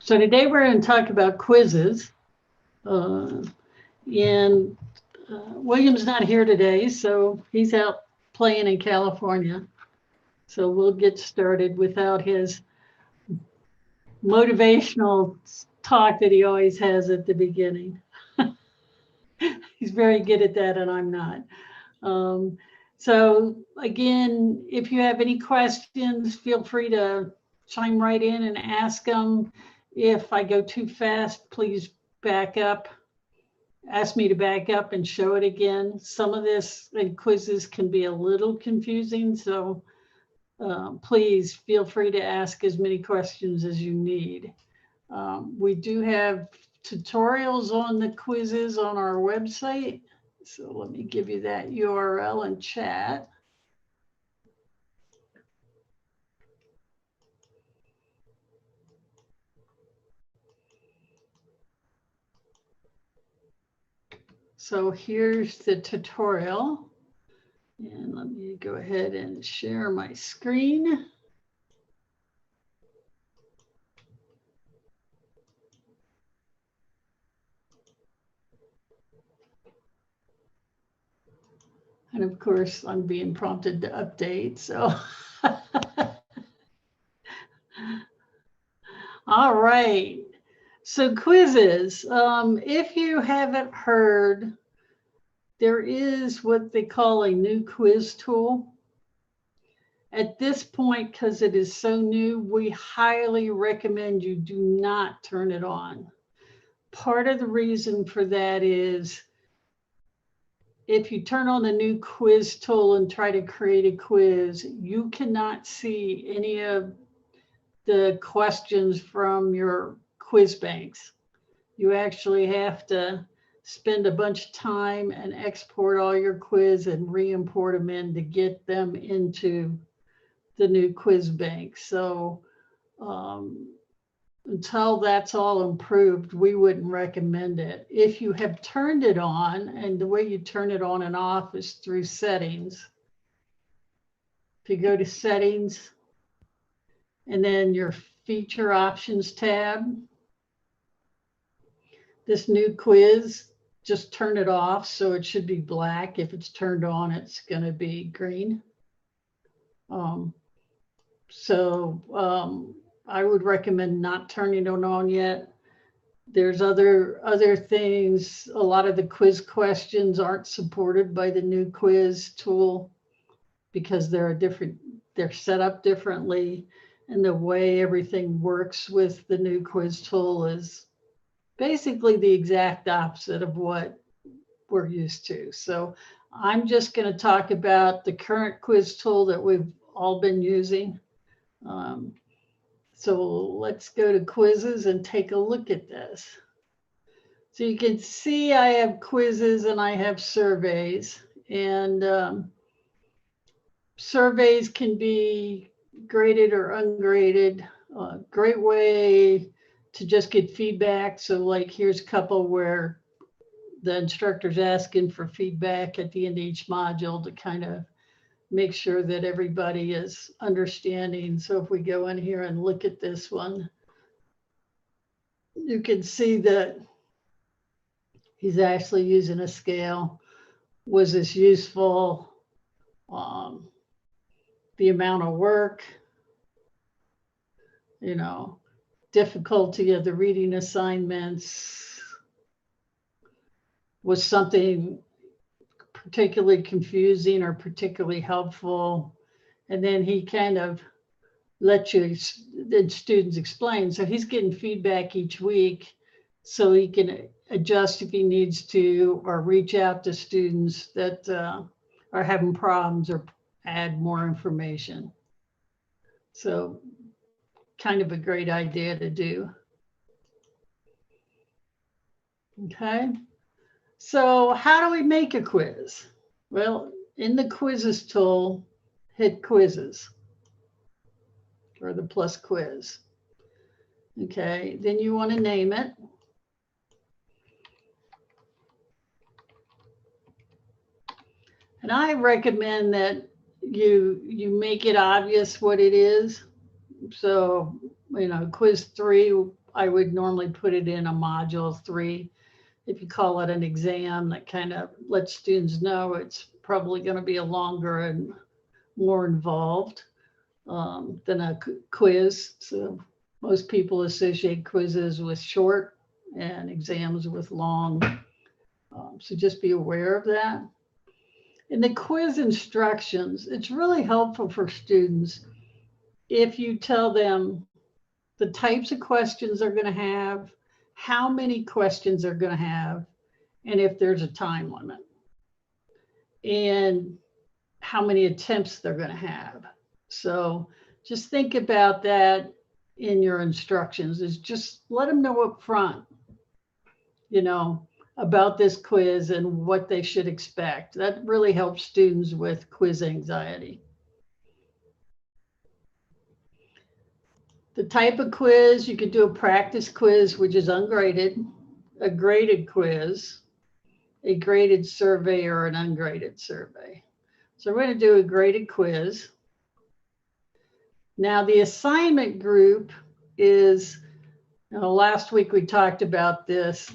So today we're going to talk about quizzes. And William's not here today, so he's out playing in California. So we'll get started without his motivational talk that he always has at the beginning. He's very good at that, and I'm not. So again, if you have any questions, feel free to chime right in and ask them. If I go too fast, please back up. Ask me to back up and show it again. Some of this quizzes can be a little confusing, so please feel free to ask as many questions as you need. We do have tutorials on the quizzes on our website. So let me give you that URL in chat. So here's the tutorial. And let me go ahead and share my screen. And of course, I'm being prompted to update, so. All right, so quizzes. If you haven't heard, there is what they call a new quiz tool. At this point, because it is so new, we highly recommend you do not turn it on. Part of the reason for that is if you turn on the new quiz tool and try to create a quiz, you cannot see any of the questions from your quiz banks. You actually have to spend a bunch of time and export all your quiz and re-import them in to get them into the new quiz bank. So until that's all improved, we wouldn't recommend it. If you have turned it on, and the way you turn it on and off is through settings. If you go to settings and then your feature options tab, this new quiz, just turn it off. So it should be black. If it's turned on, it's going to be green. I would recommend not turning it on yet. There's other things. A lot of the quiz questions aren't supported by the new quiz tool because they're set up differently. And the way everything works with the new quiz tool is basically the exact opposite of what we're used to. So I'm just going to talk about the current quiz tool that we've all been using. So let's go to quizzes and take a look at this. So you can see I have quizzes and I have surveys, and surveys can be graded or ungraded. Great way to just get feedback. So like here's a couple where the instructor's asking for feedback at the end of each module to kind of make sure that everybody is understanding. So if we go in here and look at this one, you can see that he's actually using a scale. Was this useful? The amount of work, difficulty of the reading assignments. Was something particularly confusing or particularly helpful? And then he kind of lets the students explain. So he's getting feedback each week so he can adjust if he needs to, or reach out to students that are having problems or add more information. So kind of a great idea to do. Okay. So how do we make a quiz? Well, in the quizzes tool, hit quizzes or the plus quiz. Okay, then you want to name it. And I recommend that you make it obvious what it is. So, quiz 3, I would normally put it in a module 3. If you call it an exam, that kind of lets students know it's probably going to be a longer and more involved than a quiz. So most people associate quizzes with short and exams with long. So just be aware of that. In the quiz instructions, it's really helpful for students if you tell them the types of questions they're going to have, how many questions they're going to have, and if there's a time limit, and how many attempts they're going to have. So just think about that in your instructions, is just let them know up front, you know, about this quiz and what they should expect. That really helps students with quiz anxiety. The type of quiz, you could do a practice quiz, which is ungraded, a graded quiz, a graded survey, or an ungraded survey. So we're going to do a graded quiz. Now the assignment group is, you know, last week we talked about this.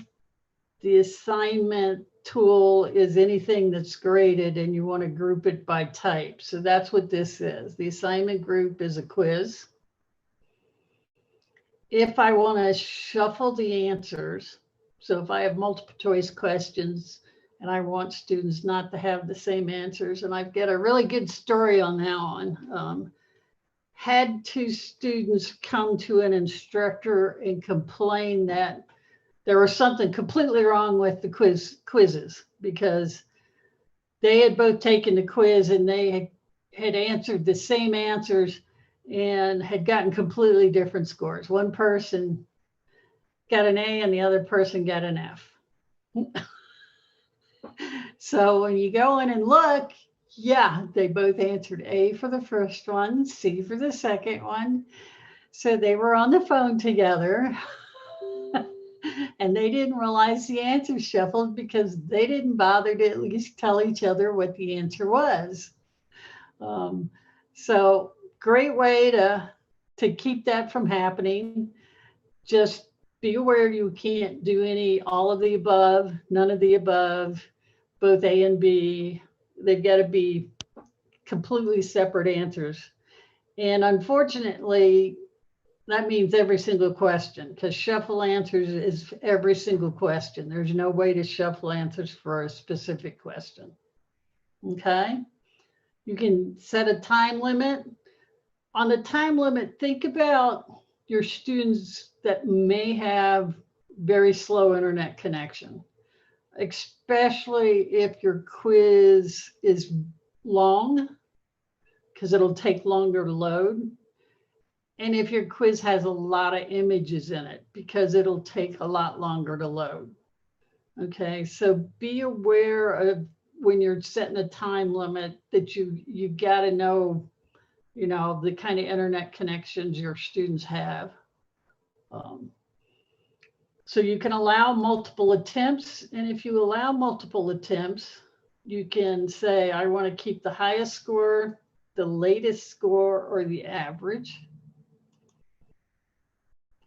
The assignment tool is anything that's graded and you want to group it by type. So that's what this is. The assignment group is a quiz. If I want to shuffle the answers, so if I have multiple choice questions and I want students not to have the same answers, and I've got a really good story on that one. Had 2 students come to an instructor and complain that there was something completely wrong with the quizzes, because they had both taken the quiz and they had answered the same answers and had gotten completely different scores. One person got an A and the other person got an F. So when you go in and look, yeah, they both answered A for the first one, C for the second one. So they were on the phone together and they didn't realize the answer shuffled because they didn't bother to at least tell each other what the answer was. So great way to keep that from happening. Just be aware you can't do all of the above, none of the above, both A and B. They've got to be completely separate answers. And unfortunately, that means every single question, because shuffle answers is every single question. There's no way to shuffle answers for a specific question. Okay? You can set a time limit. On the time limit, think about your students that may have very slow internet connection, especially if your quiz is long, because it'll take longer to load. And if your quiz has a lot of images in it, because it'll take a lot longer to load. Okay, so be aware of when you're setting a time limit that you got to know, you know, the kind of internet connections your students have. So you can allow multiple attempts. And if you allow multiple attempts, you can say, I want to keep the highest score, the latest score, or the average.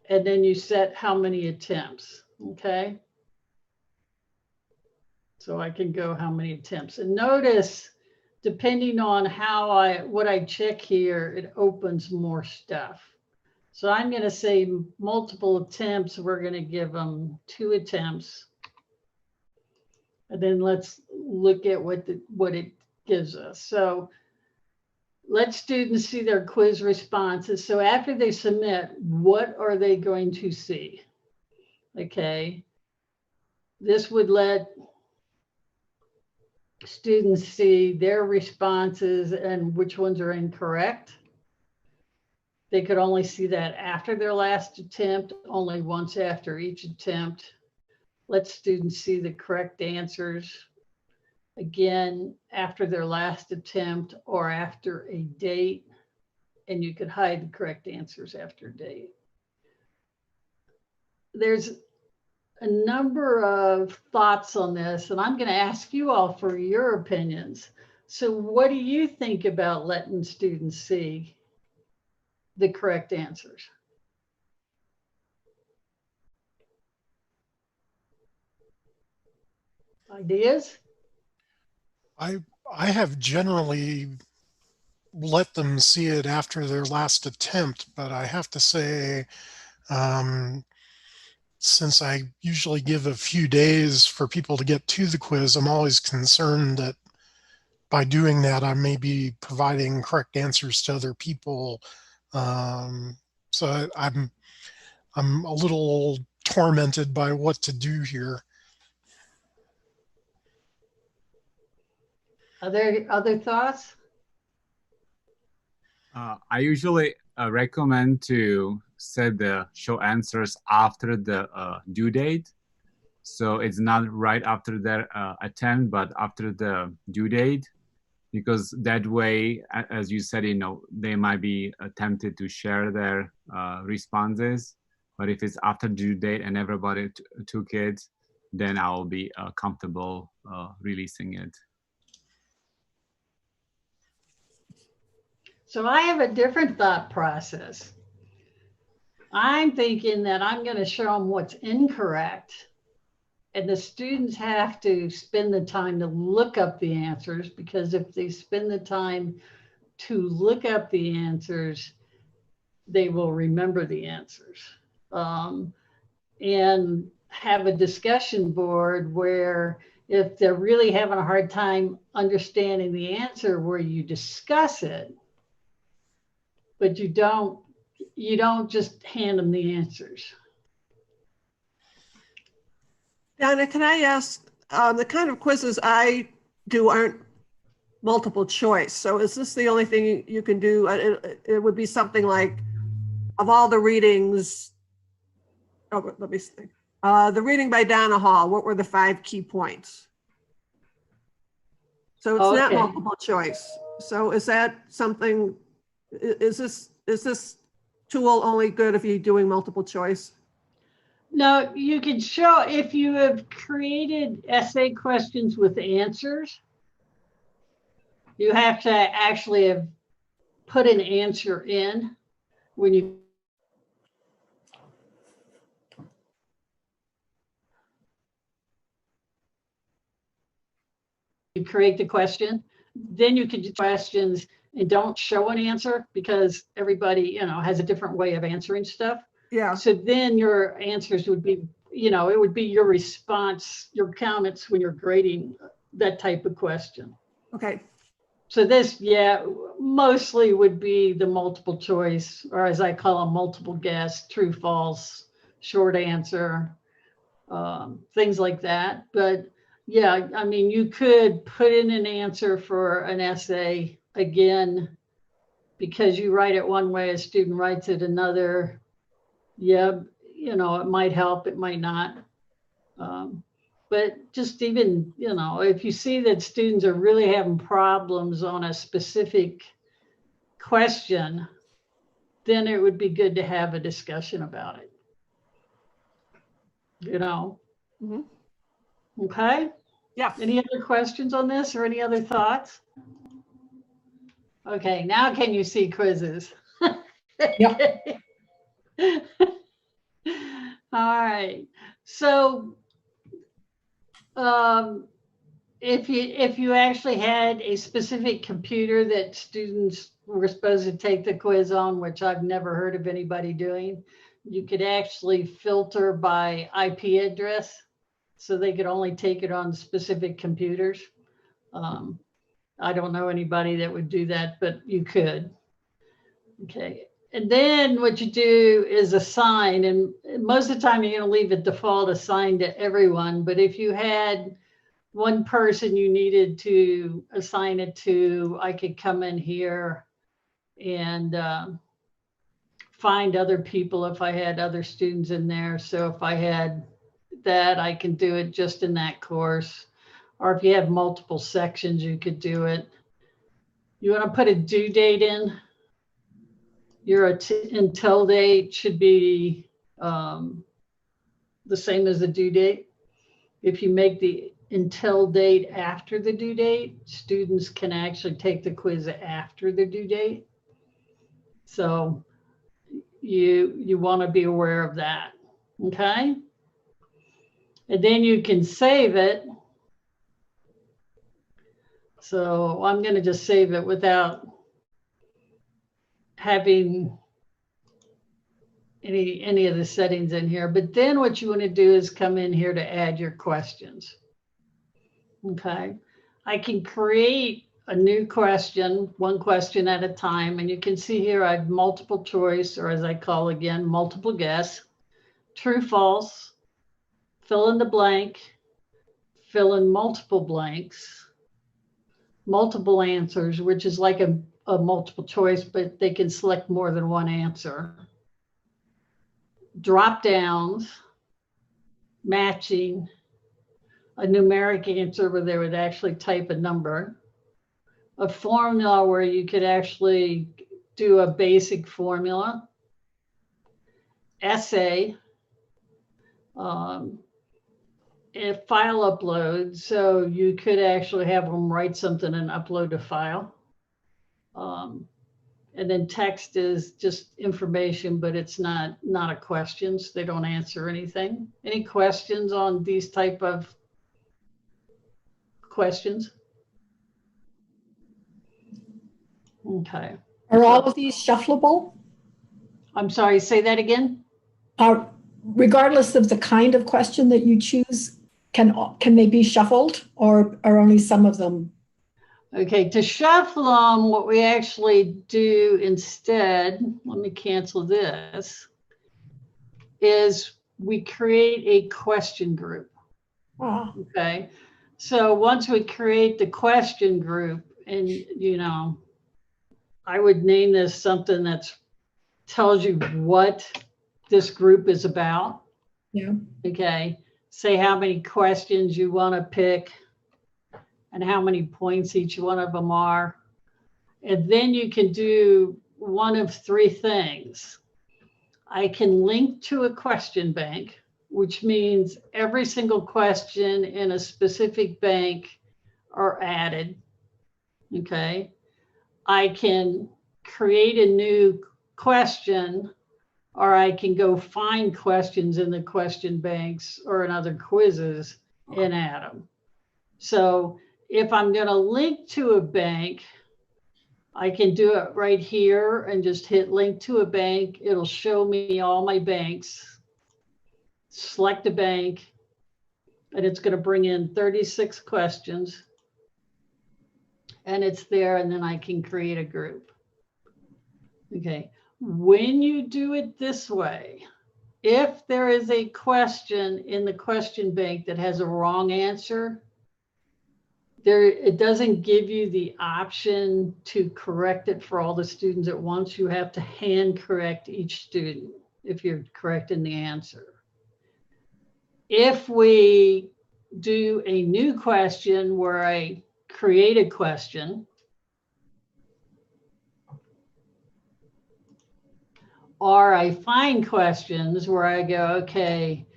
And then you set how many attempts, okay? So I can go how many attempts. And notice, depending on what I check here, it opens more stuff. So I'm going to say multiple attempts. We're going to give them 2 attempts. And then let's look at what it gives us. So let students see their quiz responses. So after they submit, what are they going to see? Okay. This would let students see their responses and which ones are incorrect. They could only see that after their last attempt, only once after each attempt. Let students see the correct answers, again, after their last attempt or after a date, and you could hide the correct answers after a date. There's a number of thoughts on this, and I'm going to ask you all for your opinions. So what do you think about letting students see the correct answers? Ideas? I I have generally let them see it after their last attempt, but I have to say, um, since I usually give a few days for people to get to the quiz, I'm always concerned that by doing that, I may be providing correct answers to other people. Um, so I'm a little tormented by what to do here. Other thoughts? I usually recommend to set the show answers after the due date. So it's not right after their attempt, but after the due date, because that way, as you said, they might be tempted to share their responses. But if it's after due date and everybody took it, then I'll be comfortable releasing it. So I have a different thought process. I'm thinking that I'm going to show them what's incorrect, and the students have to spend the time to look up the answers, because if they spend the time to look up the answers, they will remember the answers. And have a discussion board where if they're really having a hard time understanding the answer, where you discuss it, but you don't just hand them the answers. Donna, can I ask, the kind of quizzes I do aren't multiple choice. So is this the only thing you can do? It would be something like, of all the readings, let me think. The reading by Donna Hall, what were the 5 key points? So it's not multiple choice. So is that something, is this tool only good if you're doing multiple choice? No, you can show if you have created essay questions with answers, you have to actually have put an answer in when you create the question. Then you can do questions and don't show an answer, because everybody, has a different way of answering stuff. Yeah. So then your answers would be, it would be your response, your comments when you're grading that type of question. Okay. So this, mostly would be the multiple choice, or as I call them, multiple guess, true, false, short answer, things like that. But yeah, I mean, you could put in an answer for an essay again, because you write it one way, a student writes it another. Yeah, it might help, it might not. But just even, if you see that students are really having problems on a specific question, then it would be good to have a discussion about it. Mm-hmm. Okay? Yeah. Any other questions on this or any other thoughts? Okay, now can you see quizzes? Yep. All right. So if you actually had a specific computer that students were supposed to take the quiz on, which I've never heard of anybody doing, you could actually filter by IP address, so they could only take it on specific computers. I don't know anybody that would do that, but you could. Okay. And then what you do is assign, and most of the time you're going to leave it default assigned to everyone. But if you had one person you needed to assign it to, I could come in here and find other people if I had other students in there. So if I had that, I can do it just in that course. Or if you have multiple sections, you could do it. You want to put a due date in. Your until date should be the same as the due date. If you make the until date after the due date, students can actually take the quiz after the due date. So you want to be aware of that. Okay. And then you can save it. So I'm going to just save it without having any of the settings in here. But then what you want to do is come in here to add your questions. Okay. I can create a new question, one question at a time. And you can see here I have multiple choice, or as I call again, multiple guess, true, false, fill in the blank, fill in multiple blanks, multiple answers, which is like a multiple choice, but they can select more than one answer. Drop downs, matching, a numeric answer where they would actually type a number, a formula where you could actually do a basic formula, essay, a file upload, so you could actually have them write something and upload a file. And then text is just information, but it's not a question, so they don't answer anything. Any questions on these type of questions? Okay. Are all of these shuffleable? I'm sorry, say that again? Regardless of the kind of question that you choose, can they be shuffled, or are only some of them? Okay, to shuffle them, what we actually do instead, let me cancel this, is we create a question group. Ah. Okay, so once we create the question group, and you know, I would name this something that tells you what this group is about. Yeah. Okay, say how many questions you want to pick and how many points each one of them are. And then you can do one of three things. I can link to a question bank, which means every single question in a specific bank are added. Okay. I can create a new question, or I can go find questions in the question banks or in other quizzes and add them. So if I'm going to link to a bank, I can do it right here and just hit link to a bank. It'll show me all my banks, select a bank, and it's going to bring in 36 questions. And it's there, and then I can create a group. Okay, when you do it this way, if there is a question in the question bank that has a wrong answer, it doesn't give you the option to correct it for all the students at once. You have to hand correct each student if you're correcting the answer. If we do a new question where I create a question, or I find questions where I go, okay,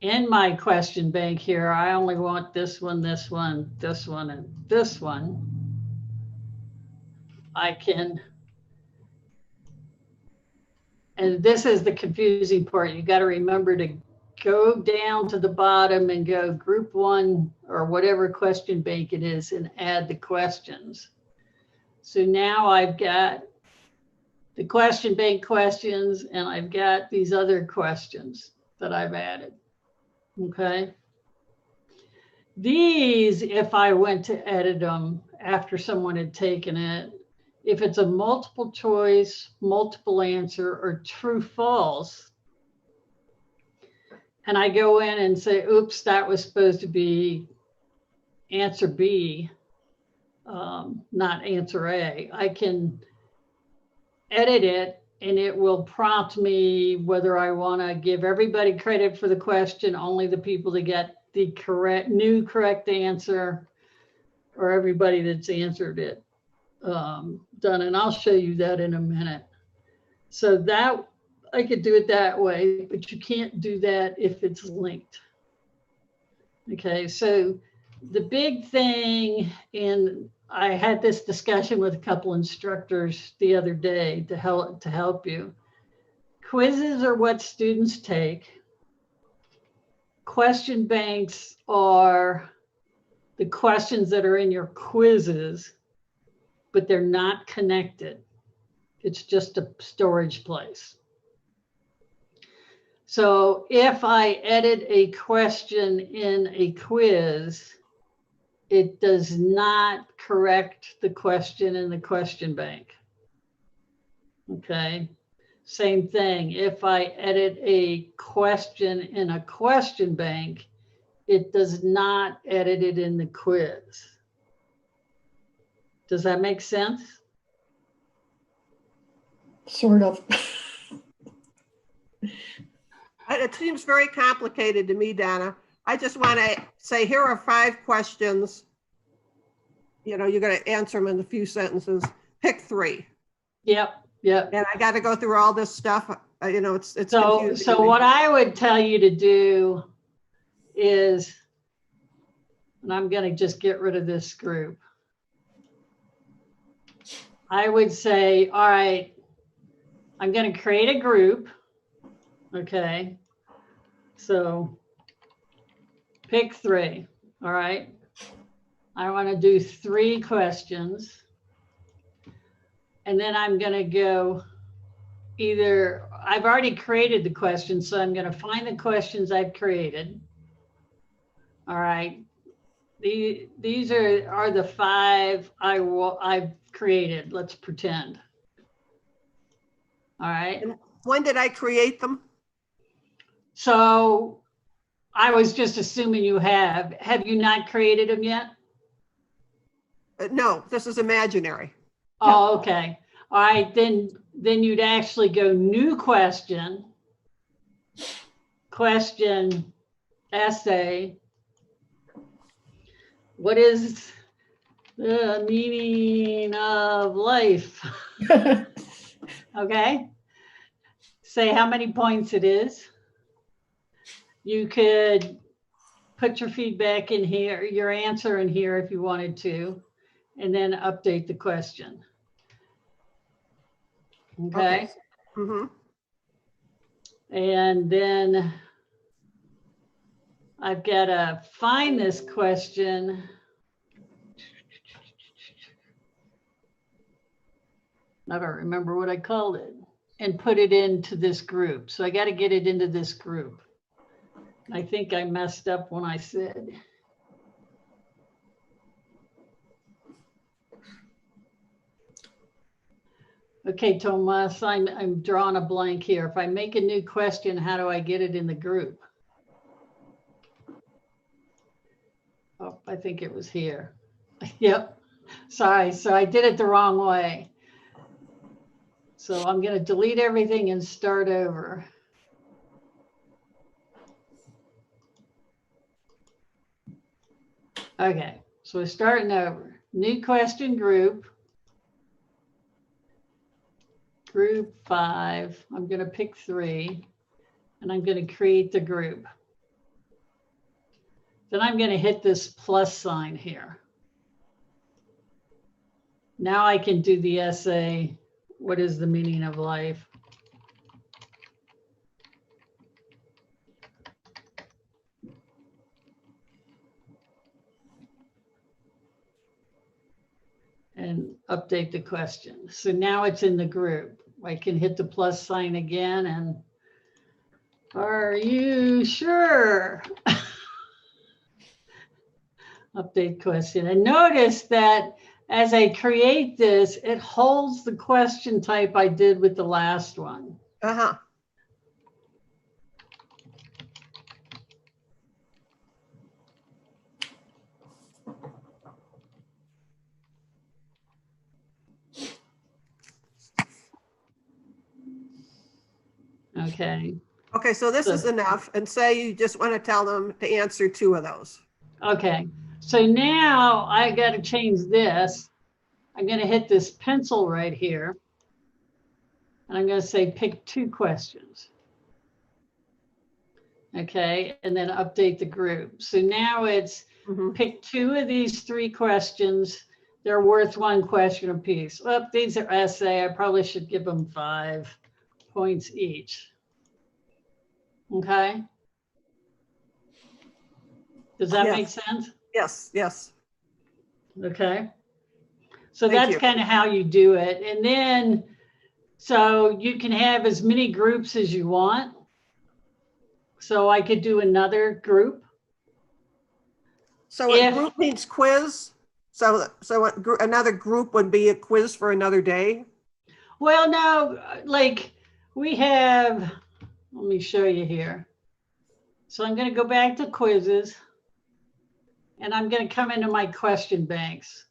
in my question bank here, I only want this one, this one, this one, and this one. I can, and this is the confusing part. You got to remember to go down to the bottom and go group one or whatever question bank it is and add the questions. So now I've got the question bank questions and I've got these other questions that I've added. Okay. These, if I went to edit them after someone had taken it, if it's a multiple choice, multiple answer, or true false, and I go in and say, oops, that was supposed to be answer B, not answer A, I can edit it and it will prompt me whether I want to give everybody credit for the question, only the people that get the correct answer, or everybody that's answered it done. And I'll show you that in a minute. So that I could do it that way, but you can't do that if it's linked. Okay, so the big thing, and I had this discussion with a couple instructors the other day to help you. Quizzes are what students take. question banks are the questions that are in your quizzes, but they're not connected. It's just a storage place. So if I edit a question in a quiz, it does not correct the question in the question bank. Okay. Same thing. If I edit a question in a question bank, it does not edit it in the quiz. Does that make sense? Sort of. It seems very complicated to me, Donna. I just want to say, here are 5 questions. You know, you're going to answer them in a few sentences. Pick 3. Yep. Yep. And I got to go through all this stuff. You know, it's So confusing to me. what I would tell you to do is, and I'm going to just get rid of this group. I would say, all right, I'm going to create a group. Okay. So pick 3. All right. I want to do 3 questions. And then I'm going to go either, I've already created the questions, so I'm going to find the questions I've created. All right. These are the 5 I've created. Let's pretend. All right. And when did I create them? So I was just assuming you have. Have you not created them yet? No, this is imaginary. Oh, okay. All right, then you'd actually go new question, essay. What is the meaning of life? Okay. Say how many points it is. You could put your feedback in here, your answer in here if you wanted to, and then update the question. Okay. Mm-hmm. And then I've got to find this question. I don't remember what I called it, and put it into this group. So I got to get it into this group. I think I messed up when I said. Okay, Tomas, I'm drawing a blank here. If I make a new question, how do I get it in the group? Oh, I think it was here. Yep. Sorry. So I did it the wrong way. So I'm going to delete everything and start over. Okay. So we're starting over. New question group. Group 5. I'm going to pick 3. And I'm going to create the group. Then I'm going to hit this plus sign here. Now I can do the essay. What is the meaning of life? And update the question. So now it's in the group. I can hit the plus sign again and are you sure? Update question. And notice that as I create this, it holds the question type I did with the last one. Uh-huh. Okay. Okay, so this is enough. And say you just want to tell them to answer 2 of those. Okay. So now I got to change this. I'm going to hit this pencil right here. And I'm going to say pick 2 questions. Okay. And then update the group. So now it's pick 2 of these 3 questions. They're worth 1 question apiece. Well, these are essay. I probably should give them 5 points each. Okay. Does that Yes. make sense? Yes, yes. Okay. So Thank that's you. kind of how you do it. And then, so you can have as many groups as you want. So I could do another group. So a If- group means quiz. So another group would be a quiz for another day. Well, no, like we have, let me show you here. So I'm going to go back to quizzes and I'm going to come into my question banks.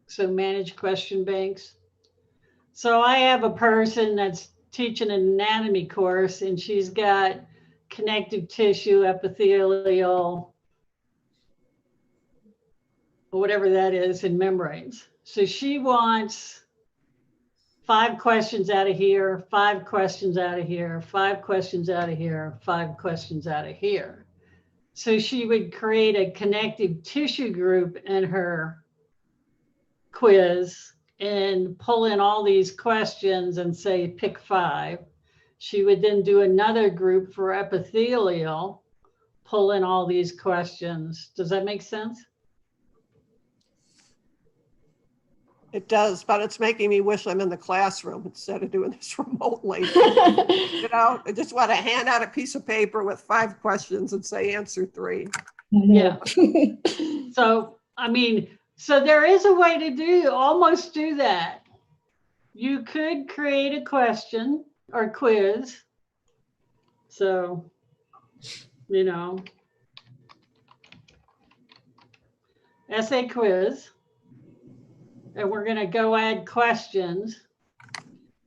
So manage question banks. So I have a person that's teaching an anatomy course and she's got connective tissue, epithelial, or whatever that is, and membranes. So she wants 5 questions out of here, 5 questions out of here, 5 questions out of here, 5 questions out of here. So she would create a connective tissue group in her quiz and pull in all these questions and say, pick 5. She would then do another group for epithelial, pull in all these questions. Does that make sense? It does, but it's making me wish I'm in the classroom instead of doing this remotely. You know, I just want to hand out a piece of paper with 5 questions and say answer 3. Yeah. So, I mean, so there is a way to almost do that. You could create a question or quiz. So, you know, essay quiz. And we're going to go add questions.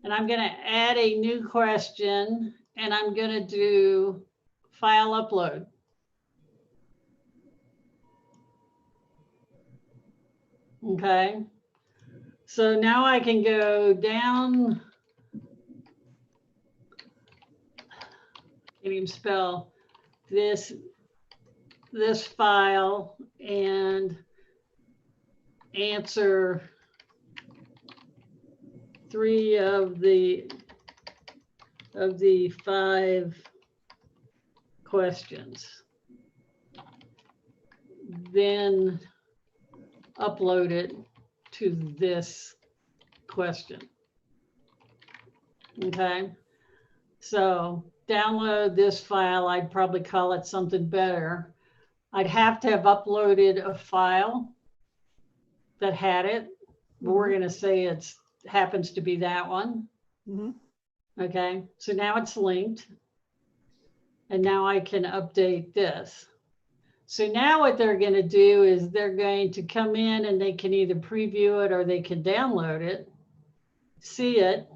And I'm going to add a new question and I'm going to do file upload. Okay. So now I can go down. Can't even spell this file and answer 3 of the 5 questions. Then upload it to this question. Okay. So download this file. I'd probably call it something better. I'd have to have uploaded a file that had it. But we're going to say it happens to be that one. Mm-hmm. Okay. So now it's linked. And now I can update this. So now what they're going to do is they're going to come in and they can either preview it or they can download it, see it,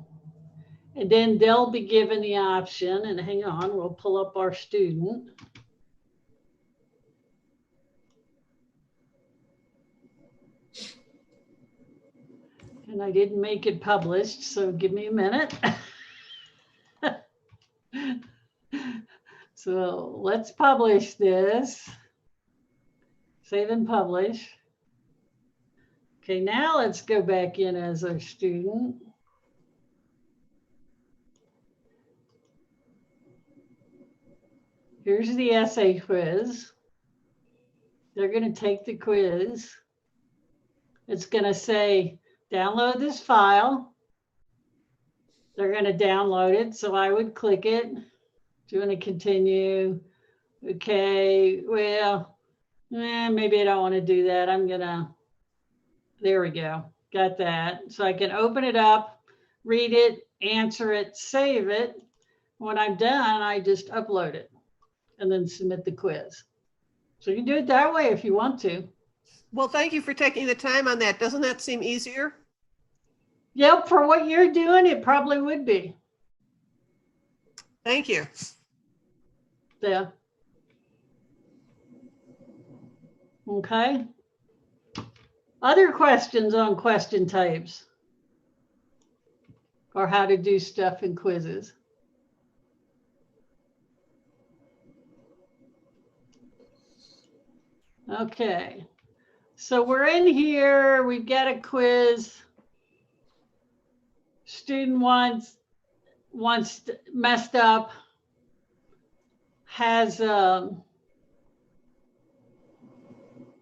and then they'll be given the option. And hang on, we'll pull up our student. And I didn't make it published, so give me a minute. So let's publish this. Save and publish. Okay, now let's go back in as a student. Here's the essay quiz. They're going to take the quiz. It's going to say, download this file. They're going to download it. So I would click it. Do you want to continue? Okay, well, maybe I don't want to do that. I'm going to, there we go. Got that. So I can open it up, read it, answer it, save it. When I'm done, I just upload it and then submit the quiz. So you can do it that way if you want to. Well, thank you for taking the time on that. Doesn't that seem easier? Yep, for what you're doing, it probably would be. Thank you. Yeah. Okay. Other questions on question types or how to do stuff in quizzes? Okay. So we're in here. We've got a quiz. Student wants messed up, has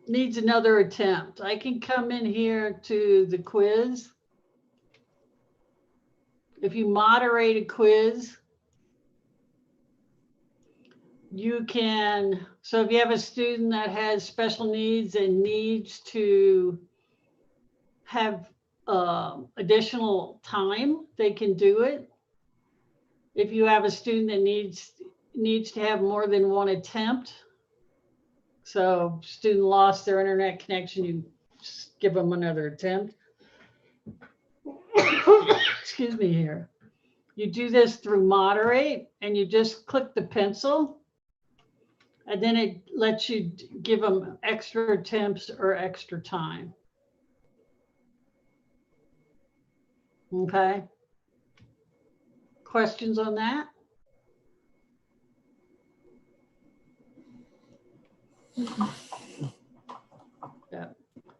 needs another attempt, I can come in here to the quiz. If you moderate a quiz, you can, so if you have a student that has special needs and needs to have additional time, they can do it. If you have a student that needs to have more than one attempt, so student lost their internet connection, you just give them another attempt. Excuse me here. You do this through moderate, and you just click the pencil, and then it lets you give them extra attempts or extra time. Okay. Questions on that? Yeah.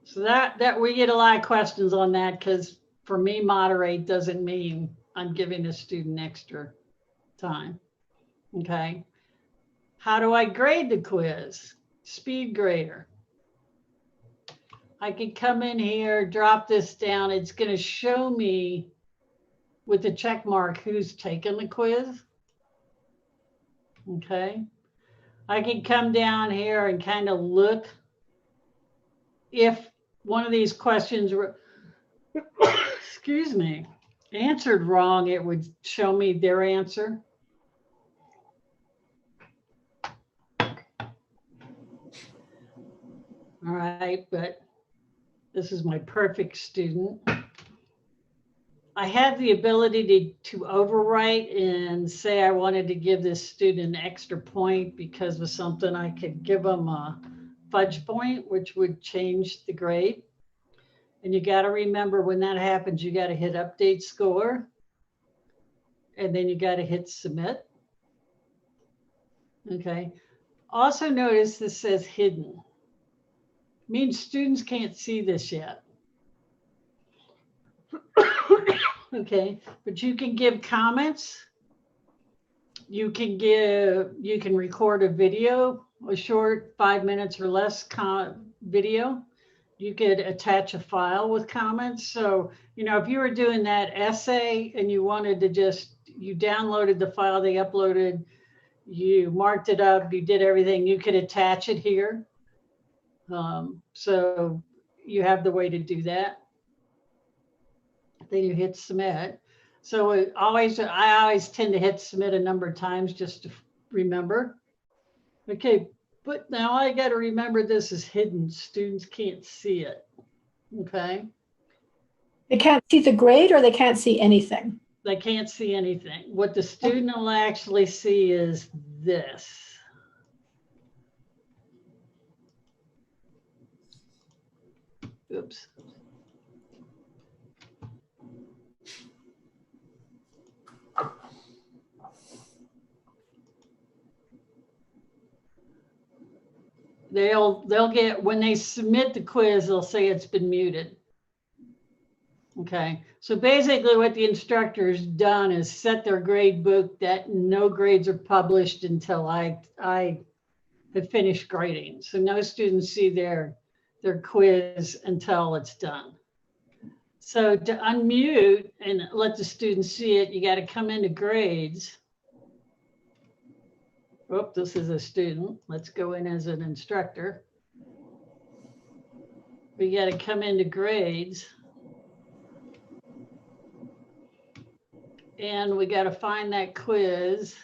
So that we get a lot of questions on that, because for me, moderate doesn't mean I'm giving a student extra time. Okay. How do I grade the quiz? Speed grader. I can come in here, drop this down. It's going to show me with the check mark who's taken the quiz. Okay. I can come down here and kind of look if one of these questions were, excuse me, answered wrong, it would show me their answer. All right, but this is my perfect student. I had the ability to overwrite and say I wanted to give this student an extra point because of something. I could give them a fudge point, which would change the grade. And you got to remember, when that happens, you got to hit update score, and then you got to hit submit. Okay. Also notice this says hidden. Means students can't see this yet. Okay, but you can give comments. You can record a video, a short 5 minutes or less video. You could attach a file with comments. So, you know, if you were doing that essay and you wanted to you downloaded the file they uploaded, you marked it up, you did everything, you could attach it here. So you have the way to do that. Then you hit submit. So I always tend to hit submit a number of times just to remember. Okay, but now I got to remember this is hidden. Students can't see it. Okay. They can't see the grade, or they can't see anything? They can't see anything. What the student will actually see is this. Oops. They'll get, when they submit the quiz, they'll say it's been muted. Okay, so basically what the instructor's done is set their grade book that no grades are published until I have finished grading. So no students see their quiz until it's done. So to unmute and let the students see it, you got to come into grades. Oh, this is a student. Let's go in as an instructor. We got to come into grades. And we got to find that quiz.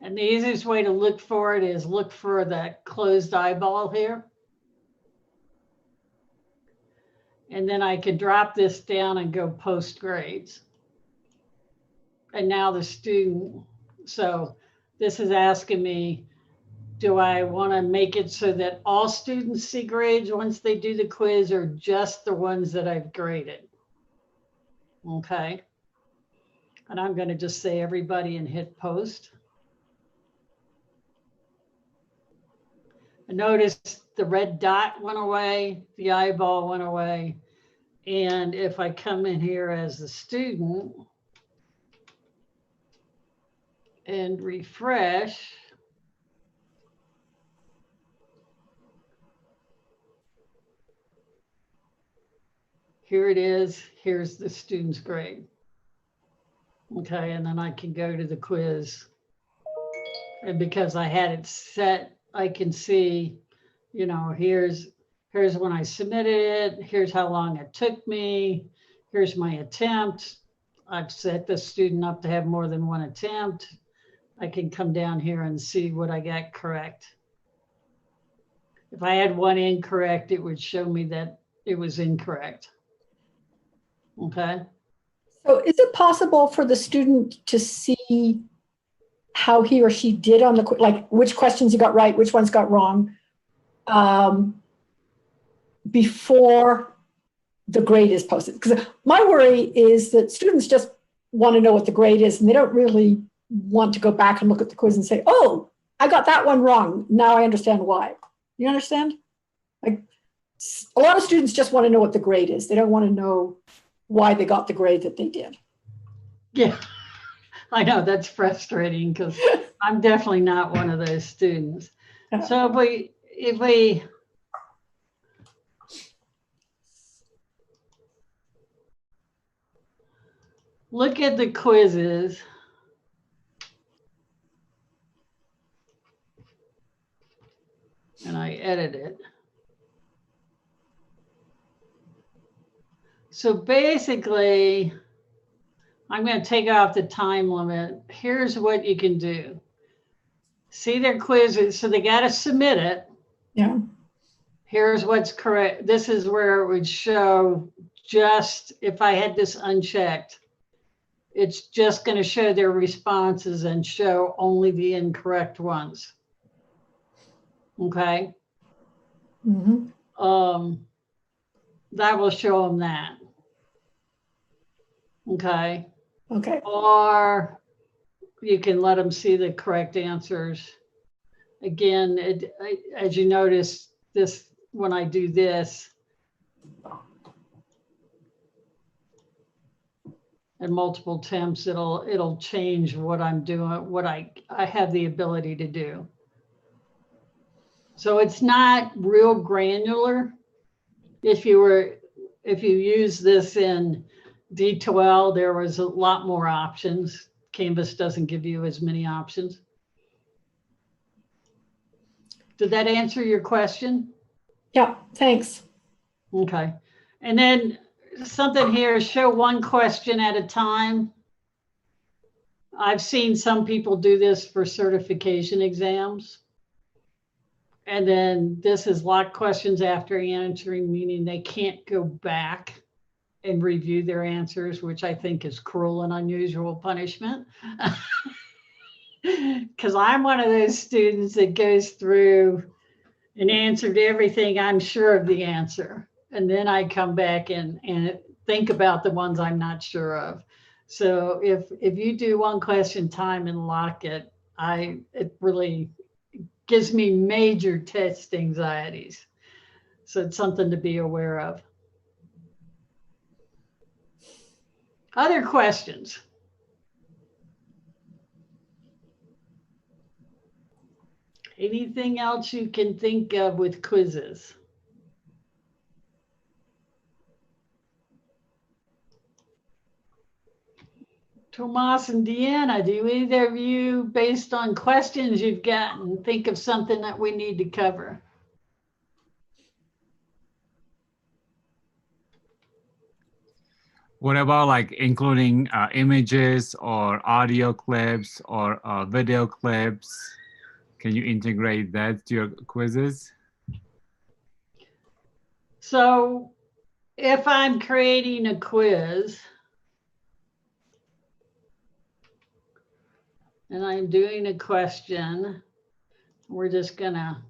And the easiest way to look for it is look for that closed eyeball here. And then I can drop this down and go post grades. And now the student, so this is asking me, do I want to make it so that all students see grades once they do the quiz, or just the ones that I've graded? Okay. And I'm going to just say everybody and hit post. And notice the red dot went away, the eyeball went away. And if I come in here as the student and refresh, here it is, here's the student's grade. Okay, and then I can go to the quiz. And because I had it set, I can see, you know, here's when I submitted it, here's how long it took me, here's my attempt. I've set the student up to have more than one attempt. I can come down here and see what I got correct. If I had one incorrect, it would show me that it was incorrect. Okay. So is it possible for the student to see how he or she did on the, like which questions he got right, which ones got wrong, before the grade is posted? Because my worry is that students just want to know what the grade is and they don't really want to go back and look at the quiz and say, oh, I got that one wrong. Now I understand why. You understand? Like a lot of students just want to know what the grade is. They don't want to know why they got the grade that they did. Yeah, I know that's frustrating because I'm definitely not one of those students. So if we look at the quizzes, and I edit it. So basically, I'm going to take off the time limit. Here's what you can do. See their quizzes, so they got to submit it. Yeah. Here's what's correct. This is where it would show just, if I had this unchecked, it's just going to show their responses and show only the incorrect ones. Okay. Mm-hmm. That will show them that. Okay. Okay. Or you can let them see the correct answers. Again, as you notice, this, when I do this, and multiple attempts, it'll change what I'm doing, what I have the ability to do. So it's not real granular. If you use this in D12, there was a lot more options. Canvas doesn't give you as many options. Did that answer your question? Yeah, thanks. Okay. And then something here, show one question at a time. I've seen some people do this for certification exams. And then this is lock questions after answering, meaning they can't go back and review their answers, which I think is cruel and unusual punishment. Because I'm one of those students that goes through and answered everything I'm sure of the answer. And then I come back and think about the ones I'm not sure of. So if you do one question time and lock it, it really gives me major test anxieties. So it's something to be aware of. Other questions? Anything else you can think of with quizzes? Tomas and Deanna, do either of you, based on questions you've gotten, think of something that we need to cover? What about like including images or audio clips or video clips? Can you integrate that to your quizzes? So if I'm creating a quiz and I'm doing a question, we're just gonna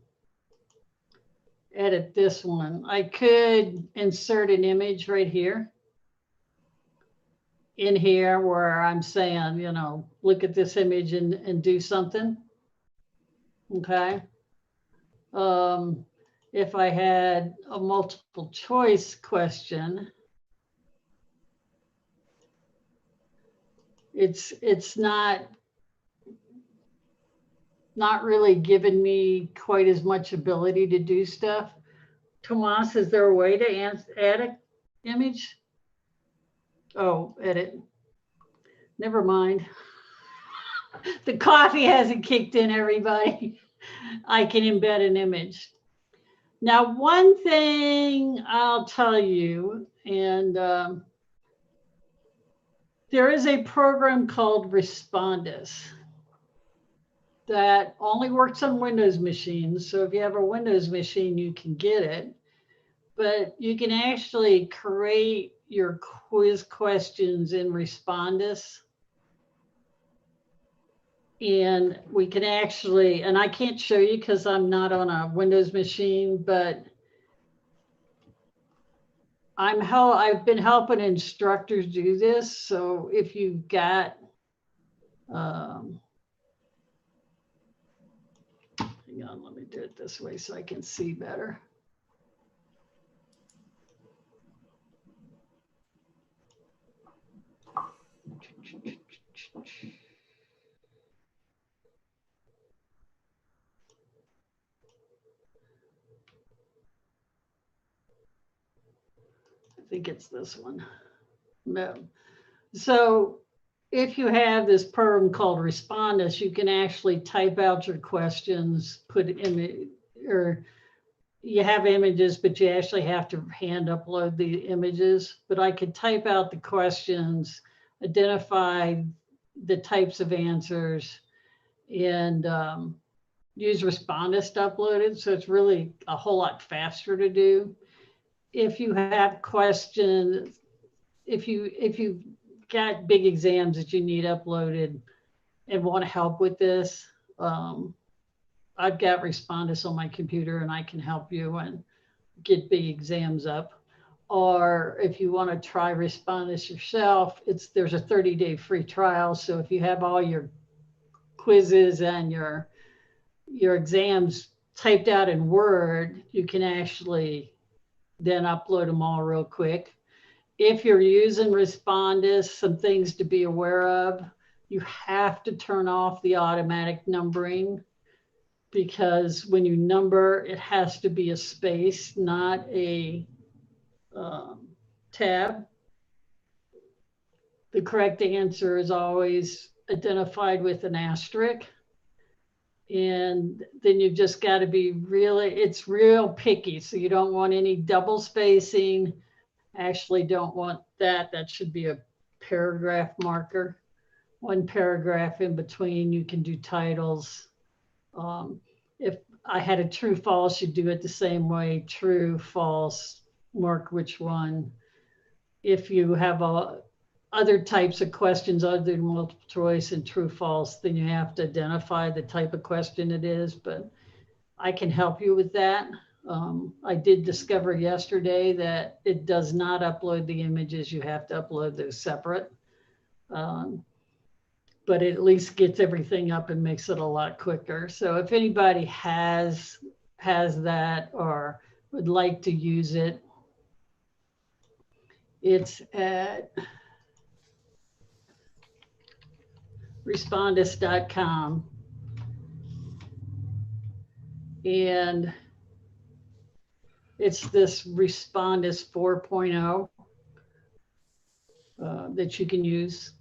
edit this one. I could insert an image right here. In here where I'm saying, you know, look at this image and do something. Okay. If I had a multiple choice question, it's not really giving me quite as much ability to do stuff. Tomas, is there a way to add image. Oh, edit. Never mind. The coffee hasn't kicked in, everybody. I can embed an image. Now, one thing I'll tell you, and there is a program called Respondus that only works on Windows machines. So if you have a Windows machine, you can get it. But you can actually create your quiz questions in Respondus. And we can actually, and I can't show you because I'm not on a Windows machine, but I've been helping instructors do this. So if you've got, hang on, let me do it this way so I can see better. I think it's this one. No. So if you have this program called Respondus, you can actually type out your questions, put it in, or you have images, but you actually have to hand upload the images. But I could type out the questions, identify the types of answers, and use Respondus to upload it. So it's really a whole lot faster to do. If you have questions, if you've got big exams that you need uploaded and want to help with this, I've got Respondus on my computer and I can help you and get big exams up. Or if you want to try Respondus yourself, there's a 30-day free trial. So if you have all your quizzes and your exams typed out in Word, you can actually then upload them all real quick. If you're using Respondus, some things to be aware of, you have to turn off the automatic numbering, because when you number, it has to be a space, not a tab. The correct answer is always identified with an asterisk. And then you've just got to be it's real picky. So you don't want any double spacing. Actually don't want that. That should be a paragraph marker. One paragraph in between. You can do titles. If I had a true, false, you do it the same way. True, false, mark which one. If you have other types of questions other than multiple choice and true, false, then you have to identify the type of question it is, but I can help you with that. I did discover yesterday that it does not upload the images. You have to upload those separate. But it at least gets everything up and makes it a lot quicker. So if anybody has that or would like to use it, it's at respondus.com. And it's this Respondus 4.0 that you can use.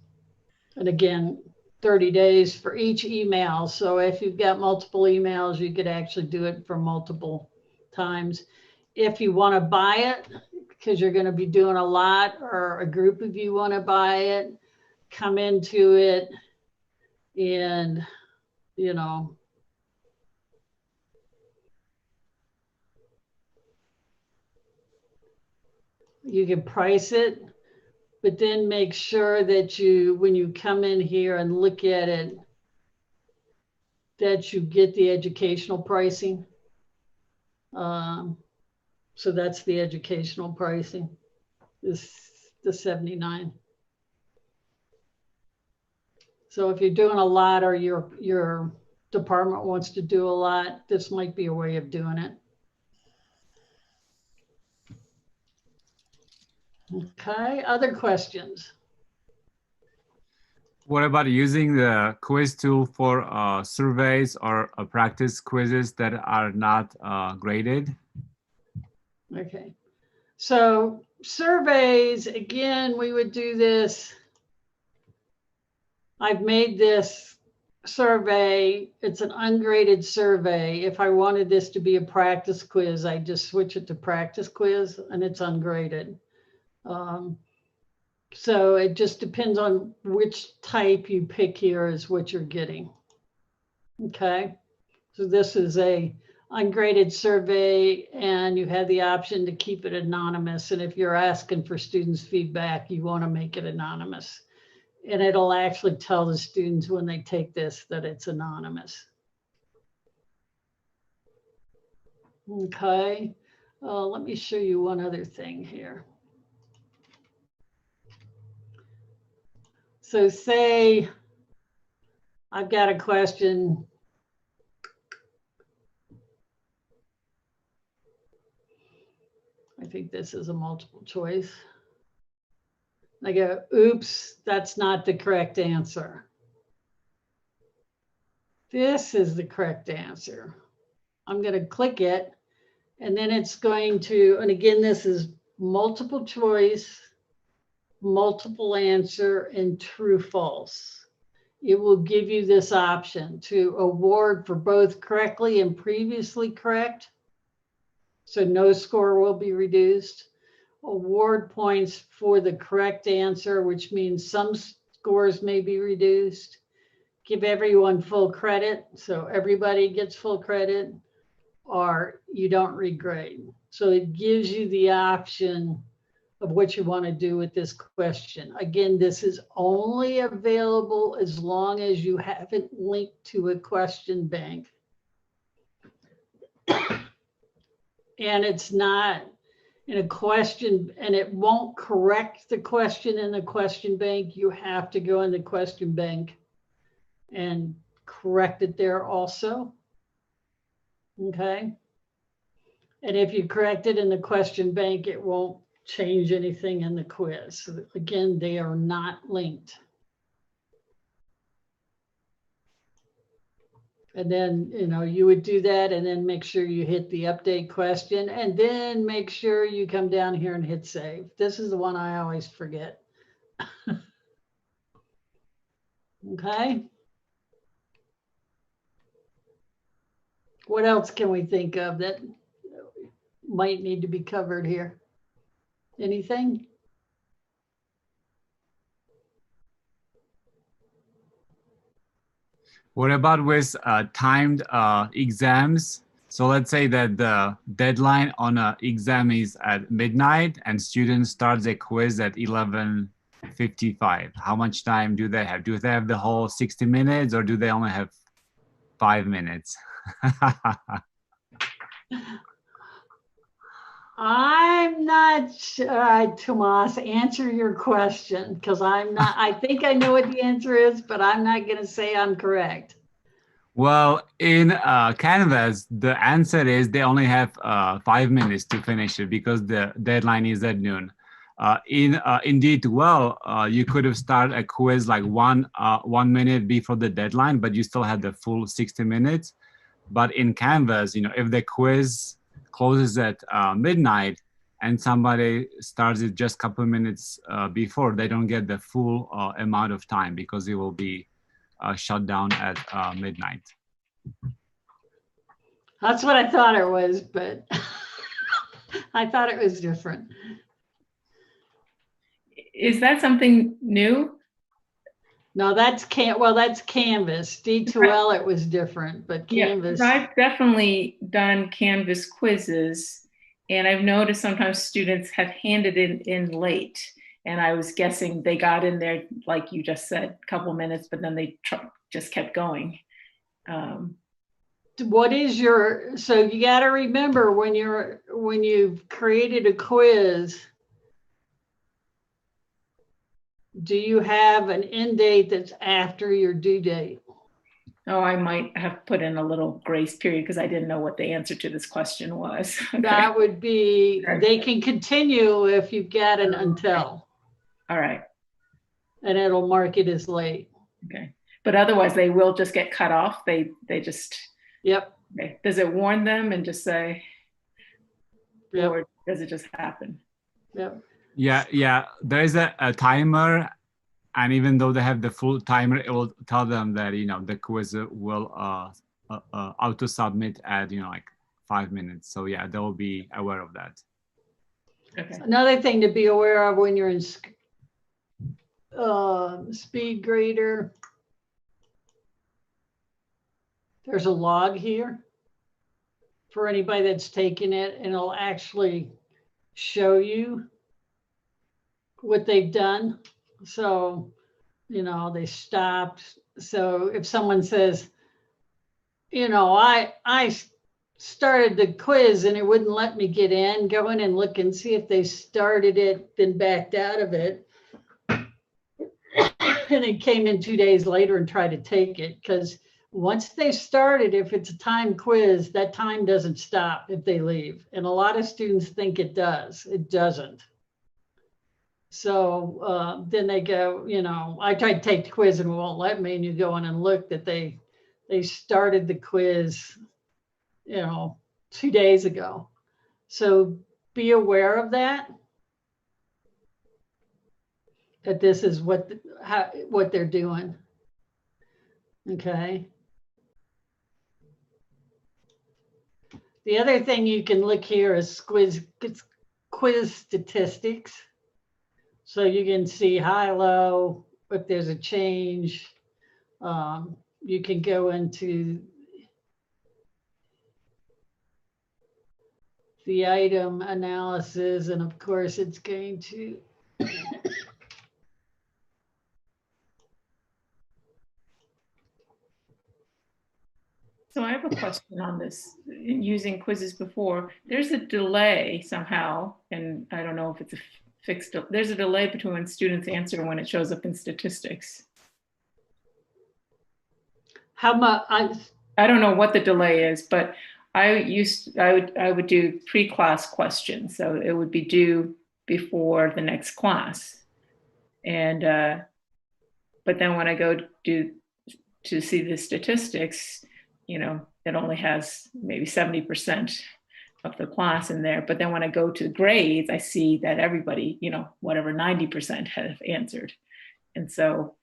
And again, 30 days for each email. So if you've got multiple emails, you could actually do it for multiple times. If you want to buy it, because you're going to be doing a lot, or a group of you want to buy it, come into it and, you know, you can price it, but then make sure that when you come in here and look at it, that you get the educational pricing. So that's the educational pricing, is the $79. So if you're doing a lot, or your department wants to do a lot, this might be a way of doing it. Okay, other questions? What about using the quiz tool for surveys or practice quizzes that are not graded? Okay, So surveys, again, we would do this. I've made this survey. It's an ungraded survey. If I wanted this to be a practice quiz, I just switch it to practice quiz and it's ungraded. So it just depends on which type you pick here is what you're getting. Okay, so this is a ungraded survey and you have the option to keep it anonymous. And if you're asking for students' feedback, you want to make it anonymous. And it'll actually tell the students when they take this that it's anonymous. Okay, let me show you one other thing here. So say I've got a question. I think this is a multiple choice. I go, oops, that's not the correct answer. This is the correct answer. I'm going to click it, and then it's going to, and again, this is multiple choice, multiple answer, and true false. It will give you this option to award for both correctly and previously correct. So no score will be reduced. Award points for the correct answer, which means some scores may be reduced. Give everyone full credit, so everybody gets full credit, or you don't regrade. So it gives you the option of what you want to do with this question. Again, this is only available as long as you haven't linked to a question bank. And it's not in a question, and it won't correct the question in the question bank. You have to go in the question bank and correct it there also. Okay. And if you correct it in the question bank, it won't change anything in the quiz. So again, they are not linked. And then, you know, you would do that and then make sure you hit the update question and then make sure you come down here and hit save. This is the one I always forget. Okay. What else can we think of that might need to be covered here? Anything? What about with timed exams? So let's say that the deadline on an exam is at midnight and students start the quiz at 11:55. How much time do they have? Do they have the whole 60 minutes or do they only have 5 minutes? I'm not sure, Tomas, answer your question because I'm not, I think I know what the answer is, but I'm not going to say I'm correct. Well, in Canvas, the answer is they only have 5 minutes to finish it because the deadline is at noon. In Indeed, well, you could have started a quiz like 1 minute before the deadline, but you still had the full 60 minutes. But in Canvas, you know, if the quiz closes at midnight and somebody starts it just a couple minutes before, they don't get the full amount of time because it will be shut down at midnight. That's what I thought it was, but I thought it was different. Is that something new? No, that's that's Canvas. D2L, it was different, but Canvas. Yeah, I've definitely done Canvas quizzes, and I've noticed sometimes students have handed it in late, and I was guessing they got in there, like you just said, a couple minutes, but then they just kept going. What is your, so you got to remember when you've created a quiz, do you have an end date that's after your due date? Oh, I might have put in a little grace period because I didn't know what the answer to this question was. Okay. That would be, they can continue if you've got an until. All right. And it'll mark it as late. Okay. But otherwise they will just get cut off. They just. Yep. Okay. Does it warn them and just say, yep. or does it just happen? Yeah. There is a timer, and even though they have the full timer, it will tell them that the quiz will auto submit at like 5 minutes. So yeah, they will be aware of that. Okay. Another thing to be aware of when you're in speed grader, there's a log here for anybody that's taking it, and it'll actually show you what they've done. So, they stopped. So if someone says, I started the quiz and it wouldn't let me get in, go in and look and see if they started it, then backed out of it. And it came in 2 days later and tried to take it, because once they started, if it's a time quiz, that time doesn't stop if they leave. And a lot of students think it does. It doesn't. So then they go, I tried to take the quiz and it won't let me. And you go in and look that they started the quiz, 2 days ago. So be aware of that this is what they're doing. Okay. The other thing you can look here is quiz statistics. So you can see high, low, if there's a change. You can go into the item analysis, and of course it's going to So I have a question on this. Using quizzes before, there's a delay somehow, and I don't know if it's a fixed, there's a delay between when students answer and when it shows up in statistics. how much? I don't know what the delay is, but I would do pre-class questions. So it would be due before the next class. And, but then when I go to see the statistics, it only has maybe 70% of the class in there. But then when I go to grades, I see that everybody, whatever 90% have answered. And so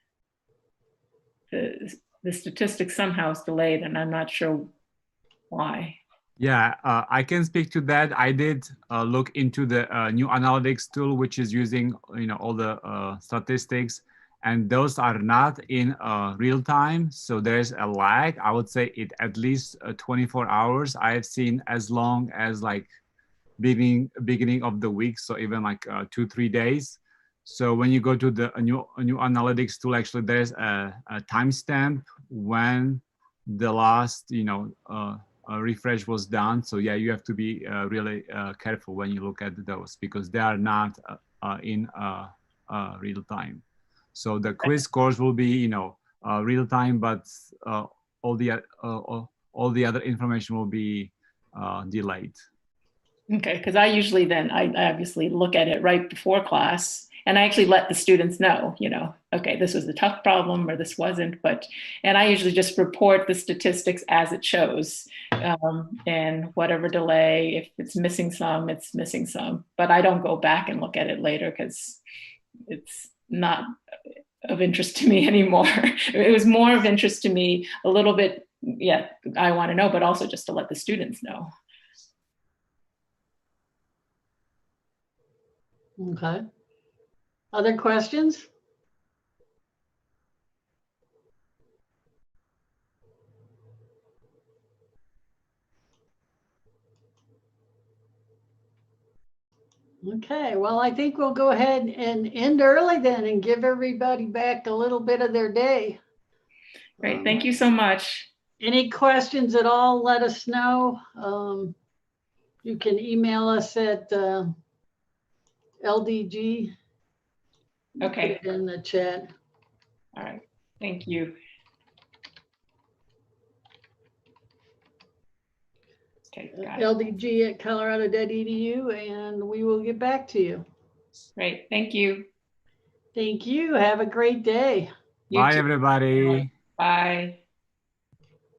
the statistics somehow is delayed, and I'm not sure why. Yeah, I can speak to that. I did look into the new analytics tool, which is using all the statistics, and those are not in real time. So there's a lag. I would say it at least 24 hours. I've seen as long as like beginning of the week, so even like 2-3 days. So when you go to the new analytics tool, actually there's a timestamp when the last refresh was done. So yeah, you have to be really careful when you look at those, because they are not in real time. So the quiz scores will be real time, but all the other information will be delayed. Okay, because I usually then I obviously look at it right before class, and I actually let the students know, okay, this was a tough problem or this wasn't, and I usually just report the statistics as it shows, and whatever delay, if it's missing some, it's missing some, but I don't go back and look at it later because it's not of interest to me anymore. It was more of interest to me a little bit, yeah, I want to know, but also just to let the students know. Okay. Other questions? Okay, well, I think we'll go ahead and end early then and give everybody back a little bit of their day. Great, thank you so much. Any questions at all, let us know. You can email us at LDG. Okay. Put it in the chat. All right, thank you. Okay, got it. LDG@colorado.edu, and we will get back to you. Great, thank you. Thank you. Have a great day. You Bye, too. everybody. Bye.